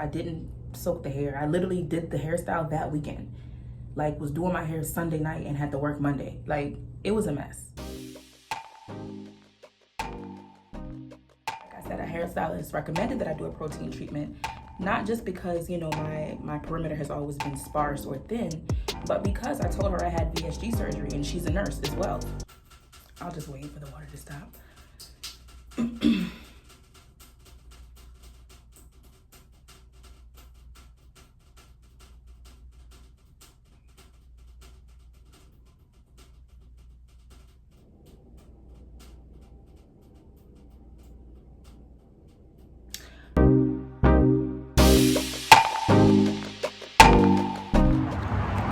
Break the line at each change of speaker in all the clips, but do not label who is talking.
I didn't soak the hair. I literally did the hairstyle that weekend. Like, was doing my hair Sunday night and had to work Monday. Like, it was a mess. Like I said, a hairstylist recommended that I do a protein treatment, not just because, you know, my perimeter has always been sparse or thin, but because I told her I had VSG surgery and she's a nurse as well. I'll just wait for the water to stop.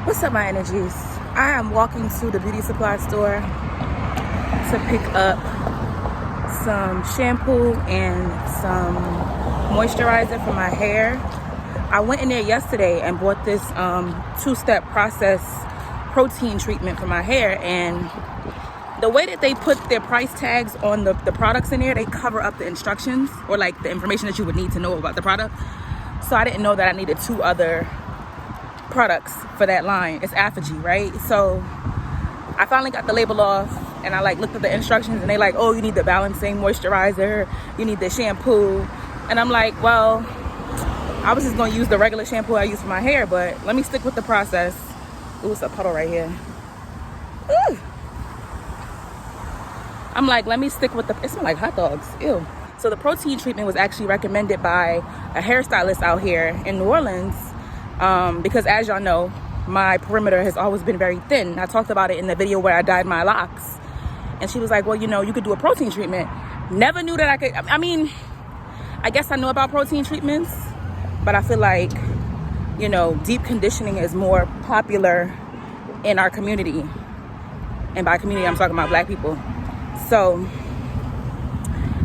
What's up, my energies? I am walking to the beauty supply store to pick up some shampoo and some moisturizer for my hair. I went in there yesterday and bought this two-step process protein treatment for my hair, and the way that they put their price tags on the products in there, they cover up the instructions or like the information that you would need to know about the product. So I didn't know that I needed two other products for that line. It's Apogee, right? So I finally got the label off and I like looked at the instructions and they like, oh, you need the balancing moisturizer, you need the shampoo. And I'm like, well, I was just gonna use the regular shampoo I use for my hair, but let me stick with the process. Ooh, it's a puddle right here. Ooh. I'm like, let me stick with it smells like hot dogs, ew. So the protein treatment was actually recommended by a hairstylist out here in New Orleans, because as y'all know, my perimeter has always been very thin. I talked about it in the video where I dyed my locks. And she was like, well, you know, you could do a protein treatment. Never knew that I could. I mean, I guess I know about protein treatments, but I feel like, you know, deep conditioning is more popular in our community. And by community, I'm talking about Black people. So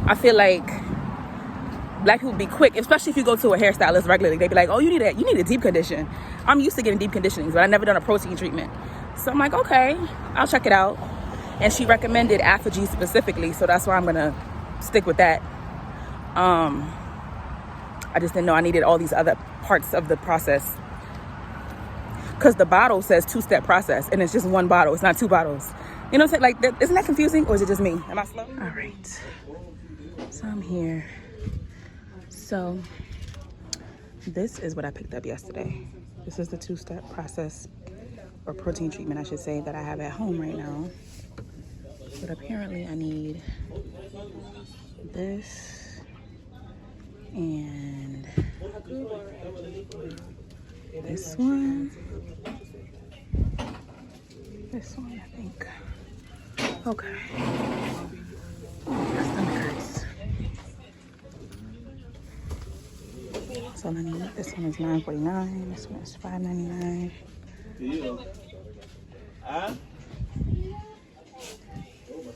I feel like Black people be quick, especially if you go to a hairstylist regularly. They be like, oh, you need a deep condition. I'm used to getting deep conditionings, but I've never done a protein treatment. So I'm like, okay, I'll check it out. And she recommended Apogee specifically, so that's why I'm gonna stick with that. I just didn't know I needed all these other parts of the process, because the bottle says two-step process and it's just one bottle. It's not two bottles. You know what I'm saying? Like, isn't that confusing, or is it just me? Am I slow? All right, so I'm here. So this is what I picked up yesterday. This is the two-step process, or protein treatment, I should say, that I have at home right now. But apparently I need this and this one. This one, I think. Okay. My stomach hurts. So I need, this one is $9.49. This one is $5.99.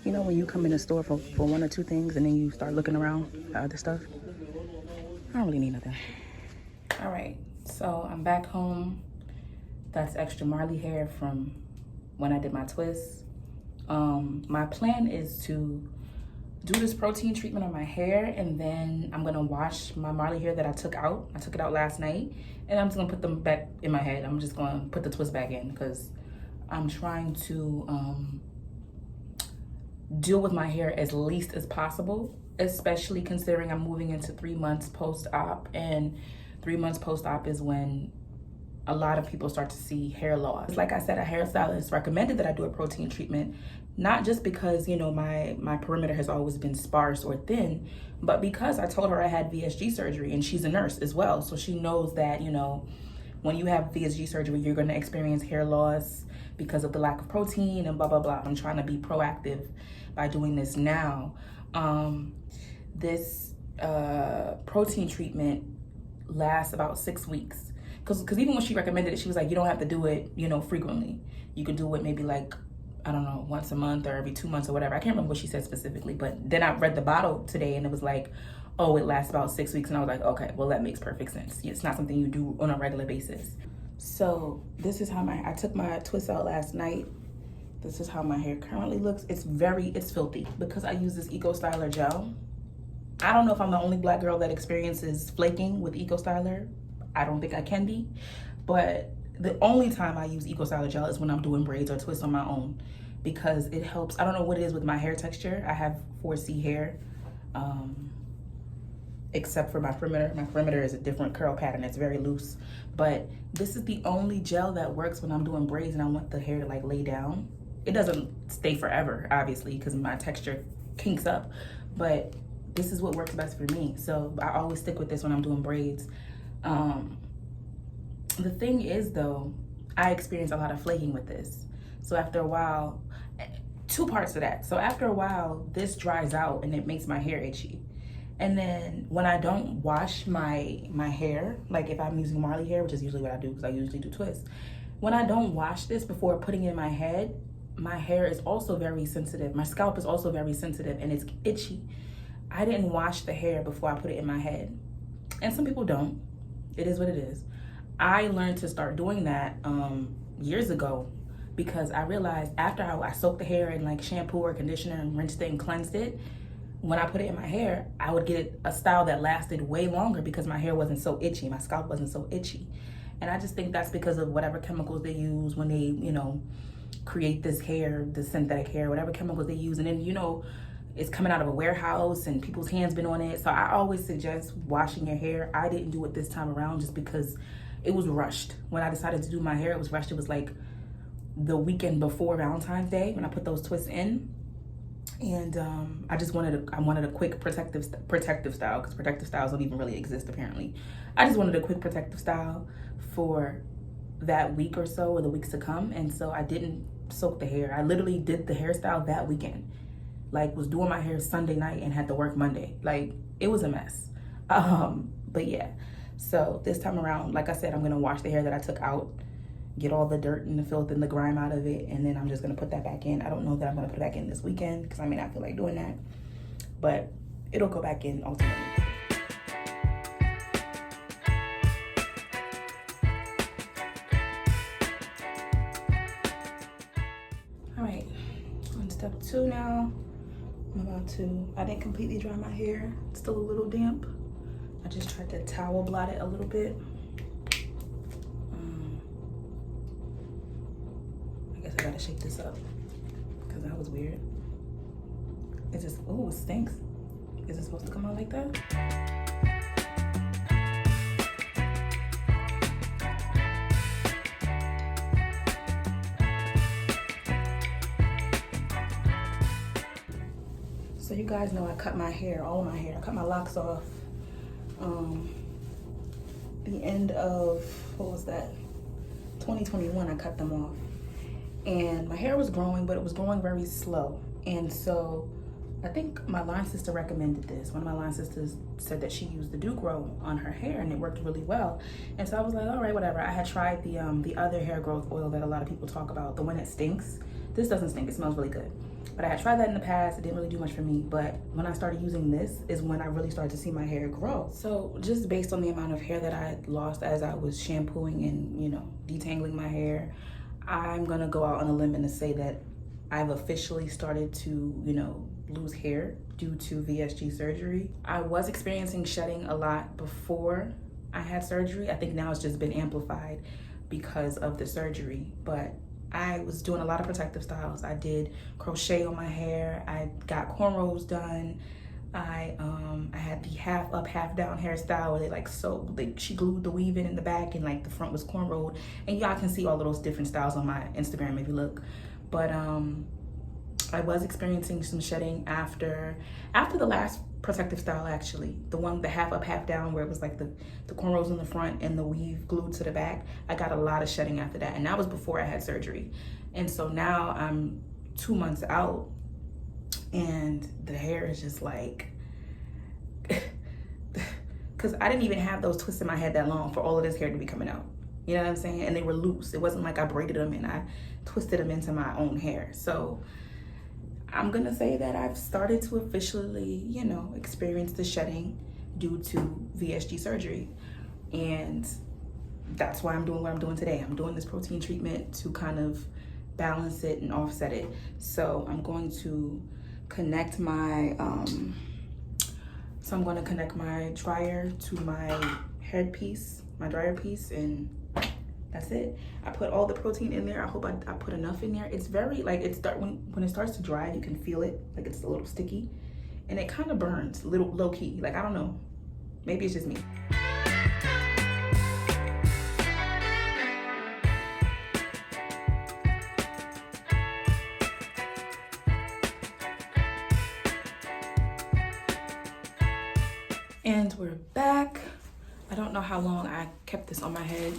You know when you come in the store for one or two things and then you start looking around at other stuff? I don't really need nothing. All right, so I'm back home. That's extra Marley hair from when I did my twists. My plan is to do this protein treatment on my hair, and then I'm gonna wash my Marley hair that I took out. I took it out last night, and I'm just gonna put them back in my head. I'm just gonna put the twist back in because I'm trying to deal with my hair as least as possible, especially considering I'm moving into 3 months post-op, and 3 months post-op is when a lot of people start to see hair loss. Like I said, a hairstylist recommended that I do a protein treatment, not just because, you know, my perimeter has always been sparse or thin, but because I told her I had VSG surgery, and she's a nurse as well. So she knows that, you know, when you have VSG surgery, you're gonna experience hair loss because of the lack of protein and blah, blah, blah. I'm trying to be proactive by doing this now. This protein treatment lasts about 6 weeks. Because even when she recommended it, she was like, you don't have to do it, you know, frequently. You could do it maybe like, I don't know, once a month or every 2 months or whatever. I can't remember what she said specifically, but then I read the bottle today and it was like, oh, it lasts about 6 weeks. And I was like, okay, well, that makes perfect sense. It's not something you do on a regular basis. So this is how I took my twist out last night. This is how my hair currently looks. It's filthy because I use this Eco Styler gel. I don't know if I'm the only black girl that experiences flaking with Eco Styler. I don't think I can be, but the only time I use Eco Styler gel is when I'm doing braids or twists on my own, because it helps. I don't know what it is with my hair texture. I have 4C hair, except for my perimeter. My perimeter is a different curl pattern. It's very loose, but this is the only gel that works when I'm doing braids and I want the hair to like lay down. It doesn't stay forever, obviously, because my texture kinks up, but this is what works best for me. So I always stick with this when I'm doing braids. The thing is though, I experience a lot of flaking with this. So after a while, two parts of that. So after a while, this dries out and it makes my hair itchy. And then when I don't wash my hair, like if I'm using Marley hair, which is usually what I do because I usually do twists, when I don't wash this before putting it in my head, my hair is also very sensitive. My scalp is also very sensitive and it's itchy. I didn't wash the hair before I put it in my head. And some people don't. It is what it is. I learned to start doing that years ago, because I realized after I soaked the hair in like shampoo or conditioner and rinsed it and cleansed it, when I put it in my hair, I would get a style that lasted way longer because my hair wasn't so itchy. My scalp wasn't so itchy. And I just think that's because of whatever chemicals they use when they, you know, create this hair, the synthetic hair, whatever chemicals they use. And then, you know, it's coming out of a warehouse and people's hands been on it. So I always suggest washing your hair. I didn't do it this time around just because it was rushed. When I decided to do my hair, it was rushed. It was like the weekend before Valentine's Day when I put those twists in. And I wanted a quick protective style, because protective styles don't even really exist apparently. I just wanted a quick protective style for that week or so, or the weeks to come. And so I didn't soak the hair. I literally did the hairstyle that weekend. Like, was doing my hair Sunday night and had to work Monday. Like, it was a mess. But yeah, so this time around, like I said, I'm gonna wash the hair that I took out, get all the dirt and the filth and the grime out of it, and then I'm just gonna put that back in. I don't know that I'm gonna put it back in this weekend because I may not feel like doing that, but it'll go back in ultimately. All right, on step 2 now. I didn't completely dry my hair. It's still a little damp. I just tried to towel blot it a little bit. I guess I gotta shake this up because that was weird. It's just, oh, it stinks. Is it supposed to come out like that? So you guys know I cut my hair, all of my hair. I cut my locks off the end of, what was that? 2021, I cut them off. And my hair was growing, but it was growing very slow. And so I think my line sister recommended this. One of my line sisters said that she used the Dew Grow on her hair and it worked really well. And so I was like, all right, whatever. I had tried the other hair growth oil that a lot of people talk about, the one that stinks. This doesn't stink, it smells really good. But I had tried that in the past, it didn't really do much for me. But when I started using this is when I really started to see my hair grow. So just based on the amount of hair that I lost as I was shampooing and, you know, detangling my hair, I'm gonna go out on a limb and say that I've officially started to, you know, lose hair due to VSG surgery. I was experiencing shedding a lot before I had surgery. I think now it's just been amplified because of the surgery, but I was doing a lot of protective styles. I did crochet on my hair. I got cornrows done. I had the half up, half down hairstyle where they like she glued the weave in the back and like the front was cornrowed. And y'all can see all of those different styles on my Instagram if you look. But I was experiencing some shedding after the last protective style, actually. The one, the half up, half down, where it was like the cornrows in the front and the weave glued to the back. I got a lot of shedding after that. And that was before I had surgery. And so now I'm 2 months out and the hair is just like, because I didn't even have those twists in my head that long for all of this hair to be coming out. You know what I'm saying? And they were loose. It wasn't like I braided them and I twisted them into my own hair. So I'm gonna say that I've started to officially, you know, experience the shedding due to VSG surgery. And that's why I'm doing what I'm doing today. I'm doing this protein treatment to kind of balance it and offset it. So I'm going to connect my So I'm gonna connect my dryer to my headpiece, my dryer piece, and that's it. I put all the protein in there. I hope I put enough in there. It's very, like, when it starts to dry, you can feel it, like it's a little sticky. And it kind of burns, little low key. Like, I don't know, maybe it's just me. And we're back. I don't know how long I kept this on my head.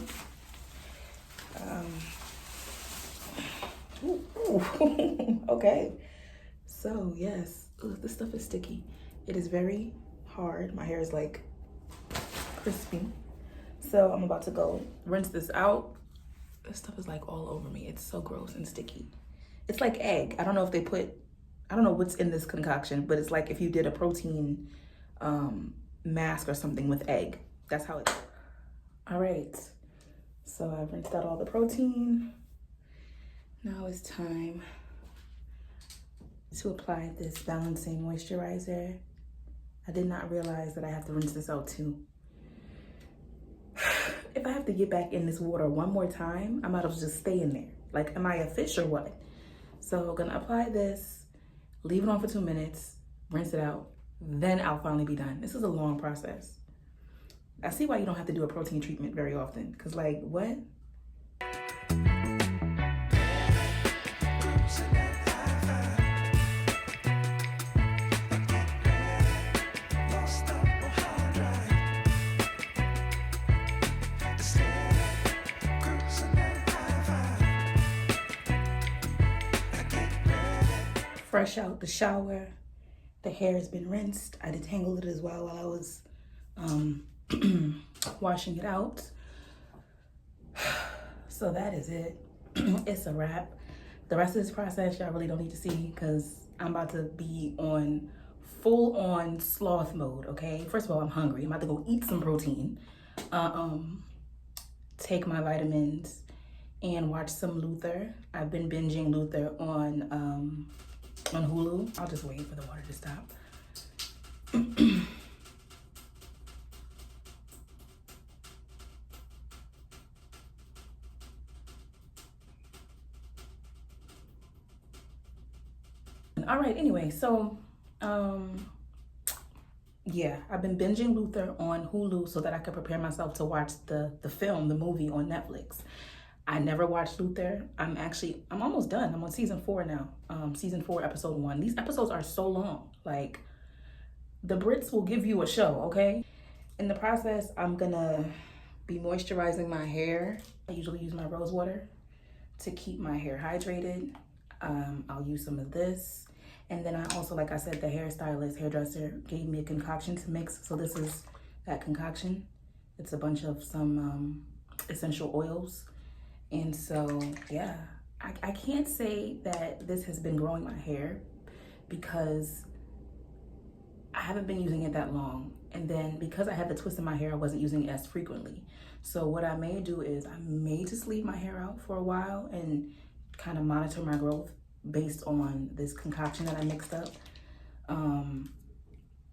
Okay. So yes, this stuff is sticky. It is very hard. My hair is like crispy. So I'm about to go rinse this out. This stuff is like all over me. It's so gross and sticky. It's like egg. I don't know if they put, I don't know what's in this concoction, but it's like if you did a protein mask or something with egg. That's how it is. All right, so I've rinsed out all the protein. Now it's time to apply this balancing moisturizer. I did not realize that I have to rinse this out too. If I have to get back in this water one more time, I might as well just stay in there. Like, am I a fish or what? So I'm gonna apply this, leave it on for 2 minutes, rinse it out, then I'll finally be done. This is a long process. I see why you don't have to do a protein treatment very often, because like, what? Fresh out the shower, the hair has been rinsed. I detangled it as well while I was washing it out. So that is it. It's a wrap. The rest of this process y'all really don't need to see because I'm about to be on full on sloth mode. Okay, first of all, I'm hungry. I'm about to go eat some protein, take my vitamins, and watch some Luther. I've been binging Luther on Hulu. I'll just wait for the water to stop. All right, anyway, so yeah, I've been binging Luther on Hulu so that I could prepare myself to watch the film, the movie on Netflix. I never watched Luther. I'm almost done. I'm on season 4 now. Season 4, episode 1. These episodes are so long. Like, the Brits will give you a show, okay? In the process, I'm gonna be moisturizing my hair. I usually use my rose water to keep my hair hydrated. I'll use some of this. And then I also, like I said, the hairstylist, hairdresser gave me a concoction to mix. So this is that concoction. It's a bunch of some essential oils. And so, yeah, I can't say that this has been growing my hair because I haven't been using it that long. And then because I had the twist in my hair, I wasn't using it as frequently. So what I may do is I may just leave my hair out for a while and kind of monitor my growth based on this concoction that I mixed up.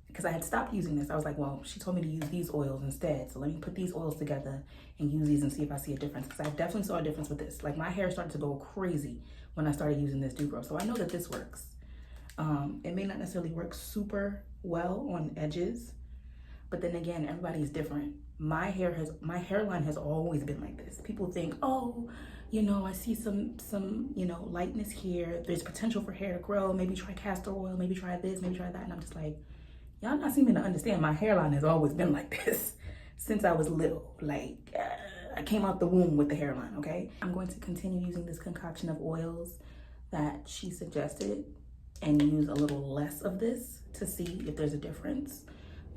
Because I had stopped using this. I was like, well, she told me to use these oils instead. So let me put these oils together and use these and see if I see a difference. Because I definitely saw a difference with this. Like, my hair started to go crazy when I started using this Dew Grow. So I know that this works. It may not necessarily work super well on edges, but then again, everybody's different. My hairline has always been like this. People think, oh, you know, I see some, you know, lightness here. There's potential for hair to grow. Maybe try castor oil, maybe try this, maybe try that. And I'm just like, y'all not seeming to understand. My hairline has always been like this since I was little. Like, I came out the womb with the hairline, okay? I'm going to continue using this concoction of oils that she suggested and use a little less of this to see if there's a difference.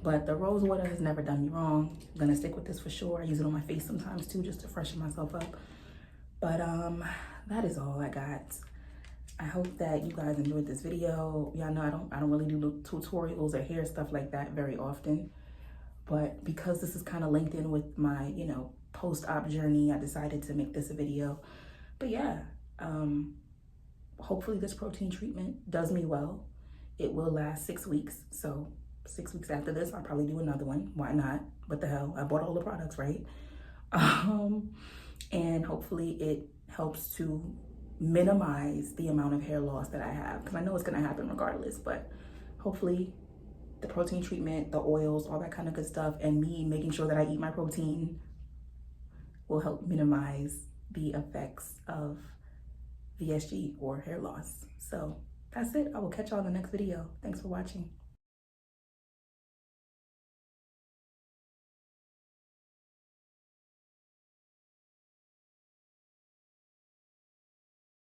But the rose water has never done me wrong. I'm gonna stick with this for sure. I use it on my face sometimes too, just to freshen myself up. But that is all I got. I hope that you guys enjoyed this video. Y'all know I don't really do tutorials or hair stuff like that very often. But because this is kind of linked in with my, you know, post-op journey, I decided to make this a video. But yeah, hopefully this protein treatment does me well. It will last 6 weeks, so 6 weeks after this, I'll probably do another one. Why not? What the hell? I bought all the products, right? And hopefully it helps to minimize the amount of hair loss that I have, because I know it's gonna happen regardless, but hopefully the protein treatment, the oils, all that kind of good stuff, and me making sure that I eat my protein will help minimize the effects of VSG or hair loss. So that's it. I will catch y'all in the next video. Thanks for watching.